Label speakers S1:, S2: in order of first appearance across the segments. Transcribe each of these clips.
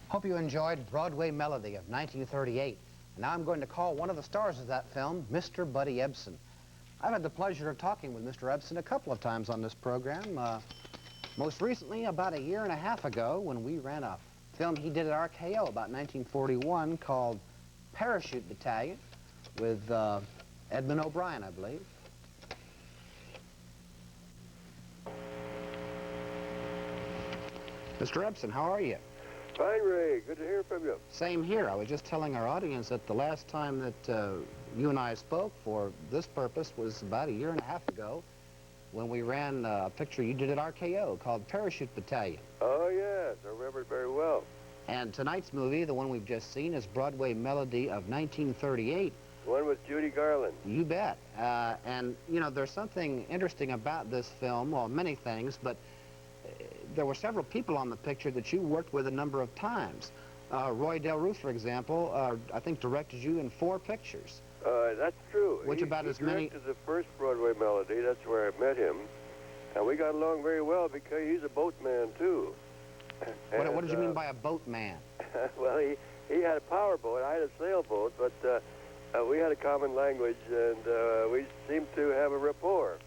S1: Hope you enjoyed Broadway Melody of 1938. And now I'm going to call one of the stars of that film, Mr. Buddy Ebsen. I've had the pleasure of talking with Mr. Ebsen a couple of times on this program. Most recently, about a year and a half ago, when we ran a film he did at RKO about 1941 called Parachute Battalion with Edmund O'Brien, I believe. Mr. Ebsen, how are you?
S2: Fine, Ray. Good to hear from you.
S1: Same here. I was just telling our audience that the last time that you and I spoke for this purpose was about a year and a half ago when we ran a picture you did at RKO called Parachute Battalion.
S2: Oh, yes. I remember it very well.
S1: And tonight's movie, the one we've just seen, is Broadway Melody of 1938.
S2: The one with Judy Garland.
S1: You bet. And, you know, there's something interesting about this film, well, many things, but there were several people on the picture that you worked with a number of times. Roy Del Ruth, for example, I think directed you in 4 pictures.
S2: That's true.
S1: Which about as many...
S2: He directed the first Broadway Melody. That's where I met him. And we got along very well because he's a boatman, too. And,
S1: what did you mean by a boatman?
S2: Well, he had a powerboat. I had a sailboat, but we had a common language, and we seemed to have a rapport.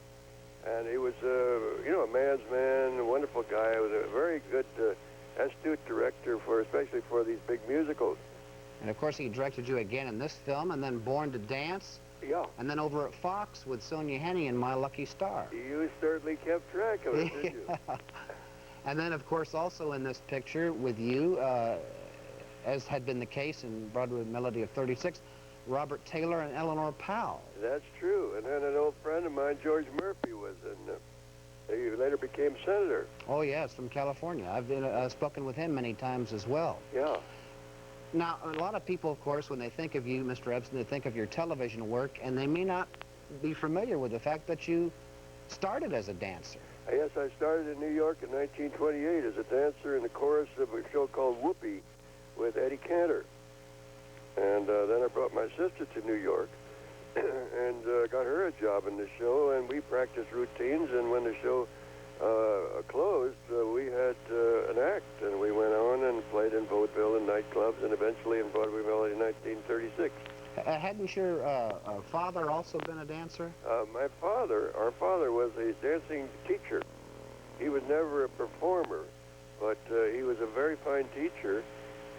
S2: And he was, you know, a man's man, a wonderful guy. He was a very good, astute director, especially for these big musicals.
S1: And, of course, he directed you again in this film, and then Born to Dance.
S2: Yeah.
S1: And then over at Fox with Sonia Henney and My Lucky Star.
S2: You certainly kept track of it, didn't you?
S1: And then, of course, also in this picture with you, as had been the case in Broadway Melody of 36, Robert Taylor and Eleanor Powell.
S2: That's true. And then an old friend of mine, George Murphy, was in. He later became senator. Oh,
S1: yes, from California. I've been spoken with him many times as well.
S2: Yeah.
S1: Now, a lot of people, of course, when they think of you, Mr. Ebsen, they think of your television work, and they may not be familiar with the fact that you started as a dancer.
S2: Yes, I started in New York in 1928 as a dancer in the chorus of a show called Whoopee with Eddie Cantor. And then I brought my sister to New York and got her a job in the show, and we practiced routines, and when the show closed, we had an act, and we went on and played in vaudeville and nightclubs, and eventually in Broadway Melody in 1936.
S1: Hadn't your father also been a dancer?
S2: Our father was a dancing teacher. He was never a performer, but he was a very fine teacher.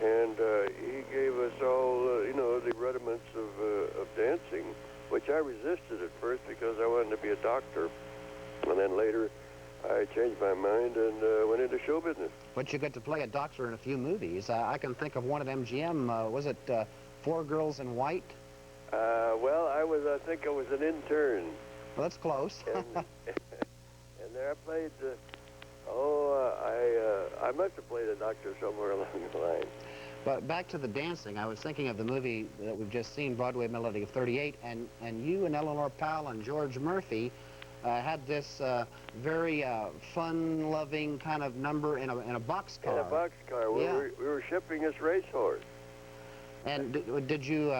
S2: And he gave us all, you know, the rudiments of dancing, which I resisted at first because I wanted to be a doctor. And then later, I changed my mind and went into show business.
S1: But you got to play a doctor in a few movies. I can think of one at MGM. Was it 4 Girls in White?
S2: Well, I think I was an intern.
S1: Well, that's close.
S2: And there I played... I must have played a doctor somewhere along the line.
S1: But back to the dancing, I was thinking of the movie that we've just seen, Broadway Melody of 38, and you and Eleanor Powell and George Murphy had this very fun-loving kind of number in a boxcar.
S2: In a boxcar, where we were shipping this racehorse.
S1: And did you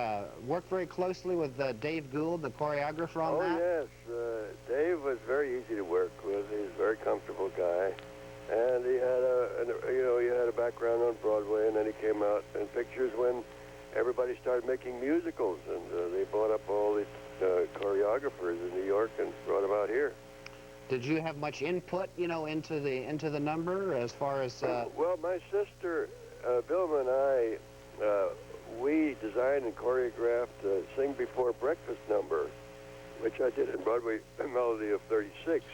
S1: work very closely with Dave Gould, the choreographer, on that?
S2: Oh, yes. Dave was very easy to work with. He's a very comfortable guy. And he had a background on Broadway, and then he came out in pictures when everybody started making musicals, and they bought up all these choreographers in New York and brought them out here.
S1: Did you have much input, you know, into the number as far as?
S2: Well, my sister Vilma and I, we designed and choreographed a Sing Before Breakfast number, which I did in Broadway Melody of 36,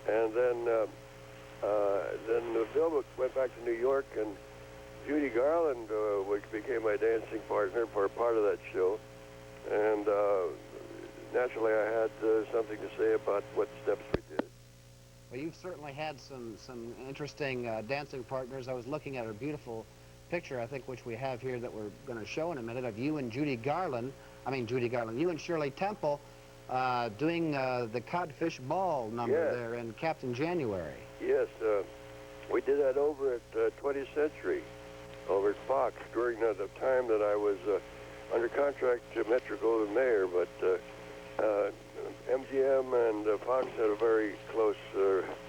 S2: and then Vilma went back to New York, and Judy Garland, which became my dancing partner for a part of that show, and naturally I had something to say about what steps we did.
S1: Well, you've certainly had some interesting dancing partners. I was looking at a beautiful picture, I think, which we have here that we're going to show in a minute, of you and you and Shirley Temple doing the Codfish Ball number there in Captain January.
S2: Yes, we did that over at 20th Century, over at Fox, during the time that I was under contract to Metro-Goldwyn-Mayer, but MGM and Fox had a very close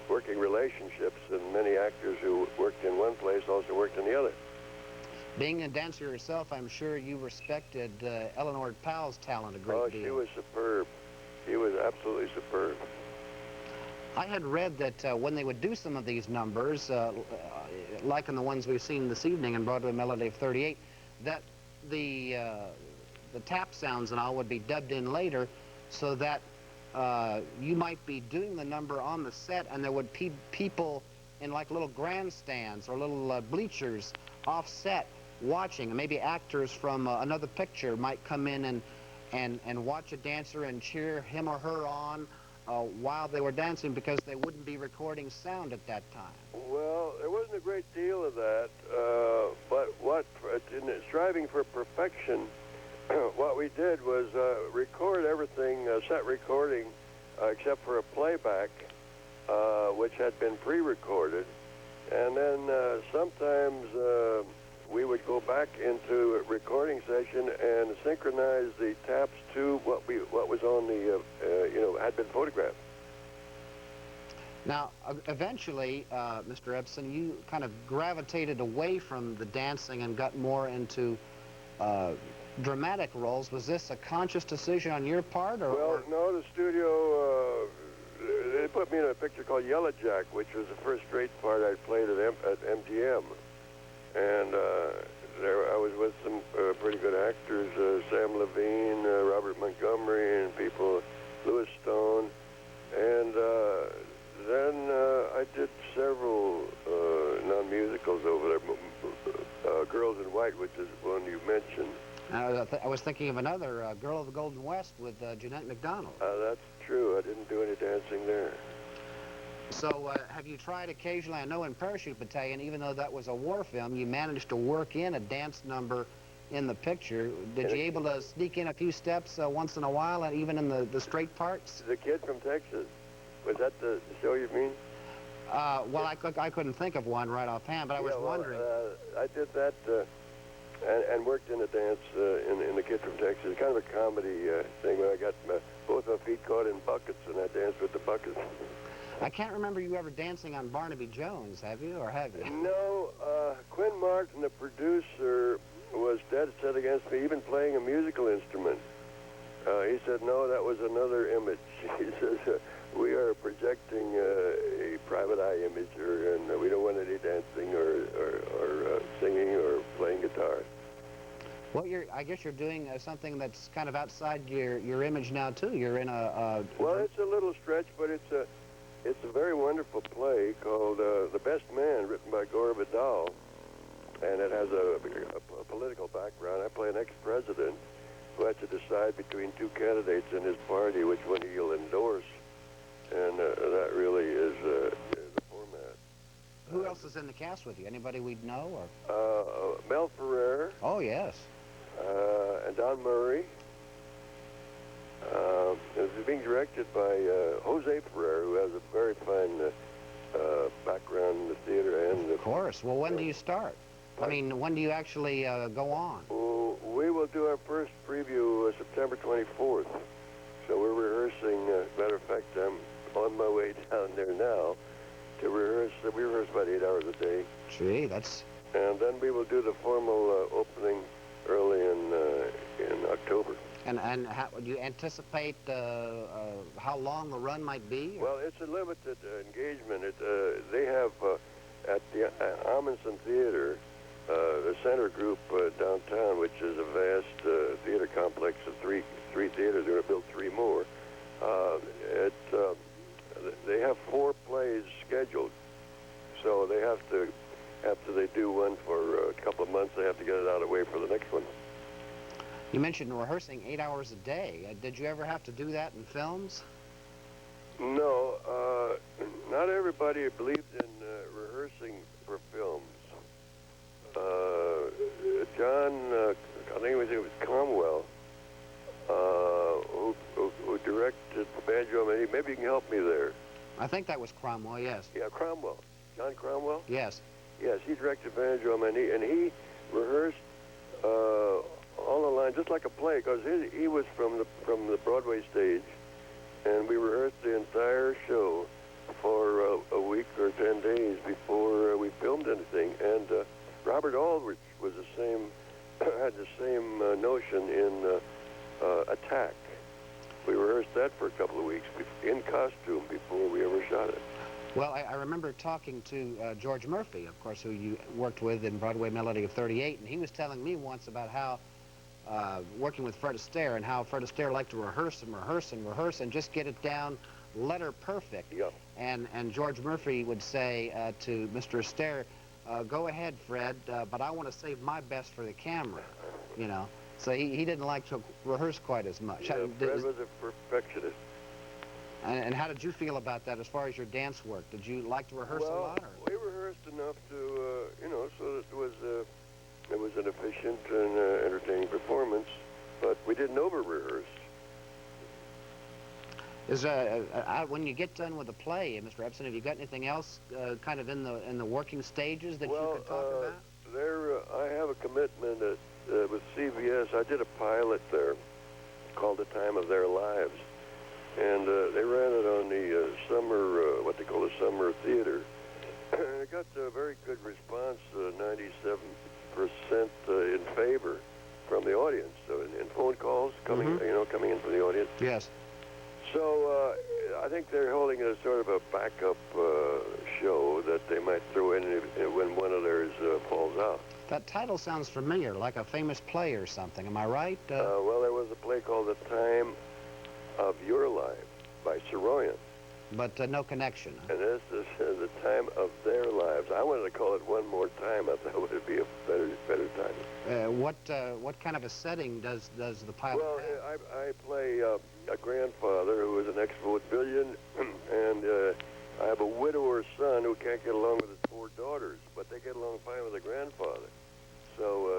S2: working relationships, and many actors who worked in one place also worked in the other.
S1: Being a dancer yourself, I'm sure you respected Eleanor Powell's talent a great
S2: Oh,
S1: deal.
S2: she was superb. She was absolutely superb.
S1: I had read that when they would do some of these numbers, like in the ones we've seen this evening in Broadway Melody of 38, that the tap sounds and all would be dubbed in later, so that you might be doing the number on the set, and there would be people in like little grandstands or little bleachers off-set watching, and maybe actors from another picture might come in and watch a dancer and cheer him or her on while they were dancing, because they wouldn't be recording sound at that time.
S2: Well, there wasn't a great deal of that, but in striving for perfection, what we did was record everything, set recording, except for a playback, which had been pre-recorded, and then sometimes we would go back into a recording session and synchronize the taps to what was on the had been photographed.
S1: Now, eventually, Mr. Ebsen, you kind of gravitated away from the dancing and got more into dramatic roles. Was this a conscious decision on your part, or?
S2: Well, no, the studio, they put me in a picture called Yellow Jack, which was the first straight part I played at MGM. And there I was with some pretty good actors, Sam Levine, Robert Montgomery, and people, Louis Stone. And then I did several non-musicals over there. Girls in White, which is one you mentioned.
S1: I was thinking of another, Girl of the Golden West with Jeanette MacDonald.
S2: That's true. I didn't do any dancing there.
S1: So have you tried occasionally, I know in Parachute Battalion, even though that was a war film, you managed to work in a dance number in the picture. Did you able to sneak in a few steps once in a while, and even in the straight parts?
S2: The Kid from Texas. Was that the show you mean?
S1: Well, I couldn't think of one right offhand, but I was wondering.
S2: I did that and worked in a dance in The Kid from Texas, kind of a comedy thing where I got both my feet caught in buckets and I danced with the buckets.
S1: I can't remember you ever dancing on Barnaby Jones, have you, or have you?
S2: No, Quinn Martin, the producer, was dead set against me even playing a musical instrument. He said, no, that was another image. He says, we are projecting a private eye image, and we don't want any dancing or singing or playing guitar.
S1: Well, I guess you're doing something that's kind of outside your image now, too. You're in a...
S2: Well, it's a little stretch, but it's a very wonderful play called The Best Man, written by Gore Vidal, and it has a political background. I play an ex-president who has to decide between two candidates in his party which one he'll endorse, and that really is the format.
S1: Who else is in the cast with you? Anybody we'd know? Or?
S2: Mel Ferrer.
S1: Oh, yes.
S2: And Don Murray. It's being directed by Jose Ferrer, who has a very fine background in the theater. And
S1: of course. Well, when do you start? I mean, when do you actually go on?
S2: We will do our first preview September 24th. So we're rehearsing. Matter of fact, I'm on my way down there now to rehearse. We rehearse about 8 hours a day.
S1: Gee, that's...
S2: And then we will do the formal opening early in October.
S1: And how, do you anticipate how long the run might be? Or?
S2: Well, it's a limited engagement. They have at the Amundsen Theater, the center group downtown, which is a vast theater complex of three theaters. They're going to build 3 more. They have 4 plays scheduled, so they have to, after they do one for a couple of months, they have to get it out of the way for the next one.
S1: You mentioned rehearsing 8 hours a day. Did you ever have to do that in films?
S2: No, not everybody believed in rehearsing for films. John, I think it was Cromwell, who directed Banjo Man. Maybe you can help me there.
S1: I think that was Cromwell, yes.
S2: Yeah, Cromwell. John Cromwell?
S1: Yes.
S2: Yes, he directed Banjo Man, and he rehearsed all the lines just like a play, because he was from the Broadway stage, and we rehearsed the entire show for a week or 10 days before we filmed anything. And Robert Aldrich was the same, had the same notion in Attack. We rehearsed that for a couple of weeks in costume before we ever shot it.
S1: Well, I remember talking to George Murphy, of course, who you worked with in Broadway Melody of '38, and he was telling me once about how working with Fred Astaire and how Fred Astaire liked to rehearse and rehearse and rehearse and just get it down letter perfect.
S2: Yeah.
S1: And George Murphy would say to Mr. Astaire, go ahead, Fred, but I want to save my best for the camera, you know. So he didn't like to rehearse quite as much.
S2: Yeah, Fred was a perfectionist.
S1: And how did you feel about that as far as your dance work? Did you like to rehearse a lot? Or?
S2: We rehearsed enough to, you know, so that it was an efficient and entertaining performance, but we didn't over-rehearse.
S1: When you get done with a play, Mr. Ebsen, have you got anything else kind of in the working stages that you could talk about?
S2: I have a commitment with CBS. I did a pilot there called The Time of Their Lives, and they ran it on the summer, what they call the summer theater. And it got a very good response, 97% in favor from the audience. So in phone calls coming, you know, coming in from the audience.
S1: Yes.
S2: So I think they're holding it as sort of a backup show that they might throw in when one of theirs falls out.
S1: That title sounds familiar, like a famous play or something. Am I right?
S2: Well, there was a play called The Time of Your Life by Saroyan.
S1: But no connection. Huh?
S2: And this is The Time of Their Lives. I wanted to call it One More Time. I thought it would be a better title.
S1: What kind of a setting does the pilot have?
S2: Well, I play a grandfather who is an ex-vaudevillian, and I have a widower son who can't get along with his 4 daughters, but they get along fine with the grandfather. So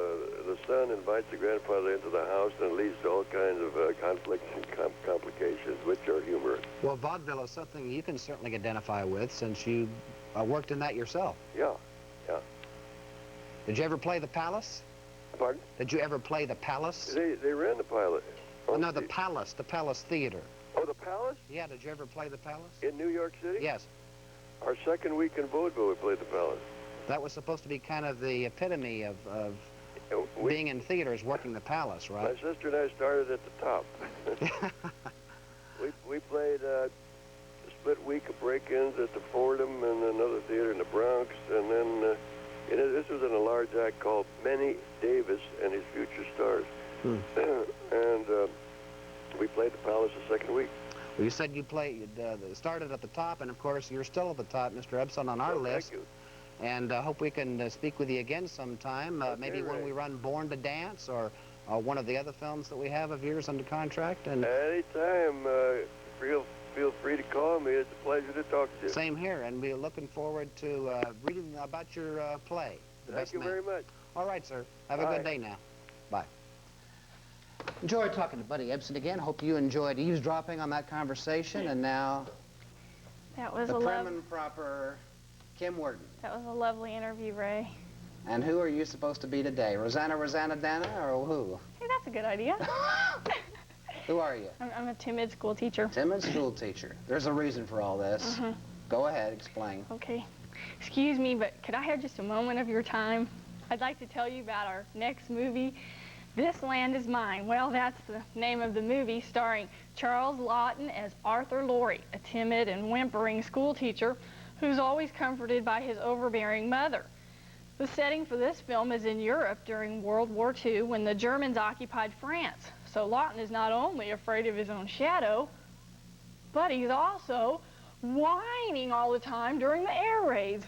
S2: the son invites the grandfather into the house, and it leads to all kinds of conflicts and complications, which are humorous.
S1: Well, vaudeville is something you can certainly identify with, since you worked in that yourself.
S2: Yeah, yeah.
S1: Did you ever play the Palace?
S2: Pardon?
S1: Did you ever play the Palace?
S2: They ran the pilot.
S1: Oh, no, the Palace Theater.
S2: Oh, the Palace?
S1: Yeah, did you ever play the Palace?
S2: In New York City?
S1: Yes.
S2: Our second week in vaudeville, we played the Palace.
S1: That was supposed to be kind of the epitome of being in theaters, working the Palace, right?
S2: My sister and I started at the top. we played a split week of break-ins at the Fordham and another theater in the Bronx, and then this was in a large act called Benny Davis and His Future Stars. And we played the Palace the second week.
S1: Well, you said you started at the top, and of course you're still at the top, Mr. Ebsen, on our list.
S2: Thank you.
S1: And hope we can speak with you again sometime, maybe when we run Born to Dance or one of the other films that we have of yours under contract. And
S2: anytime, feel free to call me. It's a pleasure to talk to you.
S1: Same here, and we're looking forward to reading about your play.
S2: Thank you very much.
S1: All right, sir. Have a good day now. Bye. Enjoyed talking to Buddy Ebsen again. Hope you enjoyed eavesdropping on that conversation. And now,
S3: that was
S1: the prim and proper Kim Worden.
S3: That was a lovely interview, Ray.
S1: And who are you supposed to be today? Rosanna Dana, or who?
S3: Hey, that's a good idea.
S1: Who are you?
S3: I'm a timid school teacher.
S1: Timid school teacher. There's a reason for all this. Go ahead, explain.
S3: Okay. Excuse me, but could I have just a moment of your time? I'd like to tell you about our next movie, This Land Is Mine. Well, that's the name of the movie, starring Charles Laughton as Arthur Laurie, a timid and whimpering school teacher who's always comforted by his overbearing mother. The setting for this film is in Europe during World War II when the Germans occupied France. So Laughton is not only afraid of his own shadow, but he's also whining all the time during the air raids.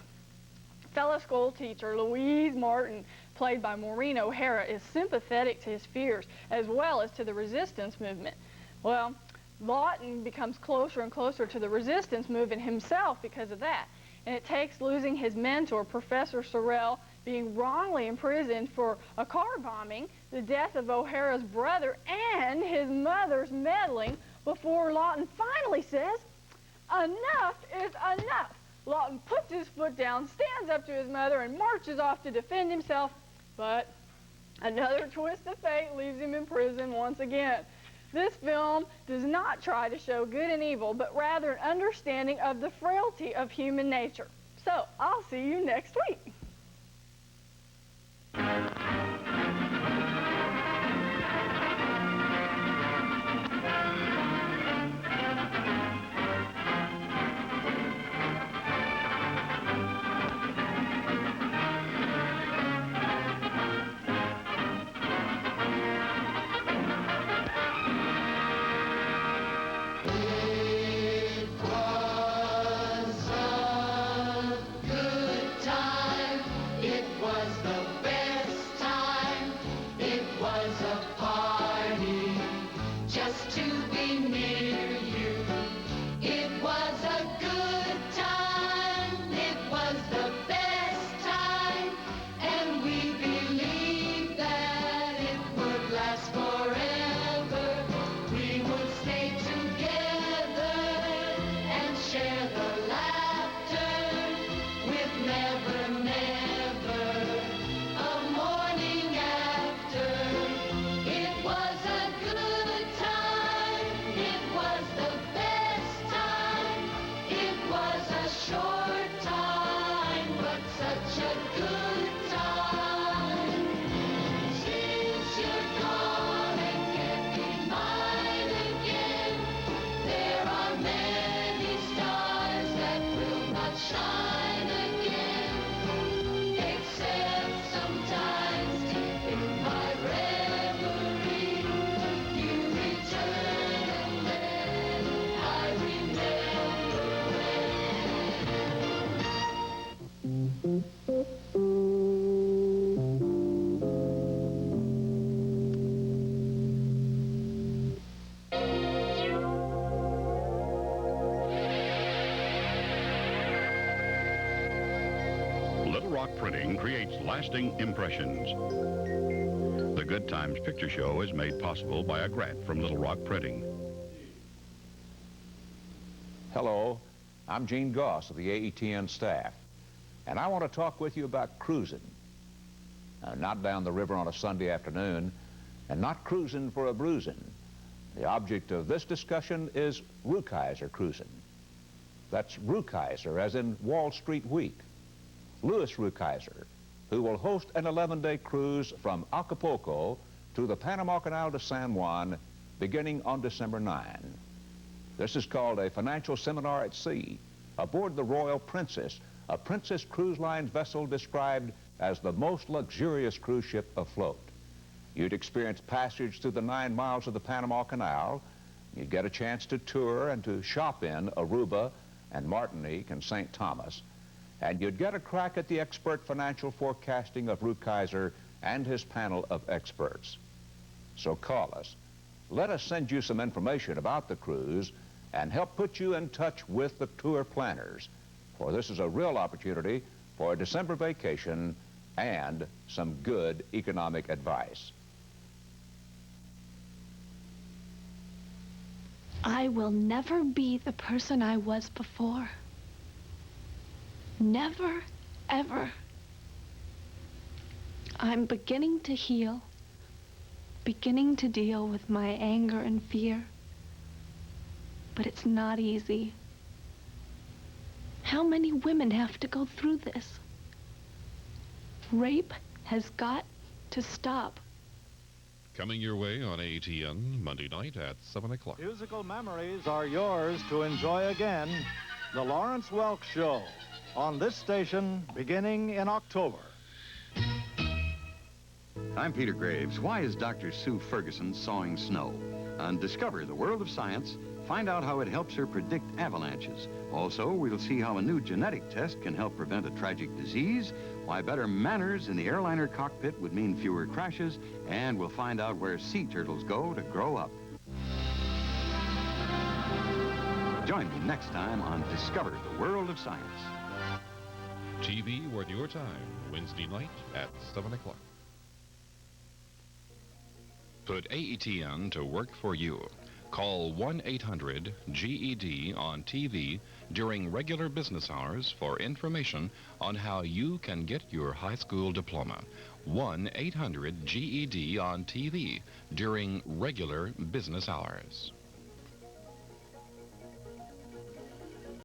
S3: Fellow school teacher Louise Martin, played by Maureen O'Hara, is sympathetic to his fears as well as to the resistance movement. Well, Laughton becomes closer and closer to the resistance movement himself because of that. And it takes losing his mentor, Professor Sorrell, being wrongly imprisoned for a car bombing, the death of O'Hara's brother, and his mother's meddling before Laughton finally says, enough is enough. Laughton puts his foot down, stands up to his mother, and marches off to defend himself. But another twist of fate leaves him in prison once again. This film does not try to show good and evil, but rather an understanding of the frailty of human nature. So, I'll see you next week.
S4: printing creates lasting impressions. The Good Times Picture Show is made possible by a grant from Little Rock Printing.
S5: Hello, I'm Gene Goss of the AETN staff, and I want to talk with you about cruising. Not down the river on a Sunday afternoon, and not cruising for a bruising. The object of this discussion is Rukeyser cruising. That's Rukeyser, as in Wall Street Week. Louis Rukeyser, who will host an 11-day cruise from Acapulco to the Panama Canal to San Juan beginning on December 9. This is called a financial seminar at sea aboard the Royal Princess, a Princess Cruise Line's vessel described as the most luxurious cruise ship afloat. You'd experience passage through the 9 miles of the Panama Canal. You'd get a chance to tour and to shop in Aruba and Martinique and St. Thomas. And you'd get a crack at the expert financial forecasting of Rukeyser and his panel of experts. So call us. Let us send you some information about the cruise and help put you in touch with the tour planners, for this is a real opportunity for a December vacation and some good economic advice.
S6: I will never be the person I was before. Never, ever. I'm beginning to heal, beginning to deal with my anger and fear. But it's not easy. How many women have to go through this? Rape has got to stop.
S7: Coming your way on AETN Monday night at 7 o'clock.
S8: Musical memories are yours to enjoy again. The Lawrence Welk Show on this station beginning in October.
S9: I'm Peter Graves. Why is Dr. Sue Ferguson sawing snow? On Discover the World of Science, find out how it helps her predict avalanches. Also, we'll see how a new genetic test can help prevent a tragic disease, why better manners in the airliner cockpit would mean fewer crashes, and we'll find out where sea turtles go to grow up. Join me next time on Discover the World of Science.
S7: TV worth your time, Wednesday night at 7 o'clock. Put AETN to work for you. Call 1-800-GED on TV during regular business hours for information on how you can get your high school diploma. 1-800-GED on TV during regular business hours.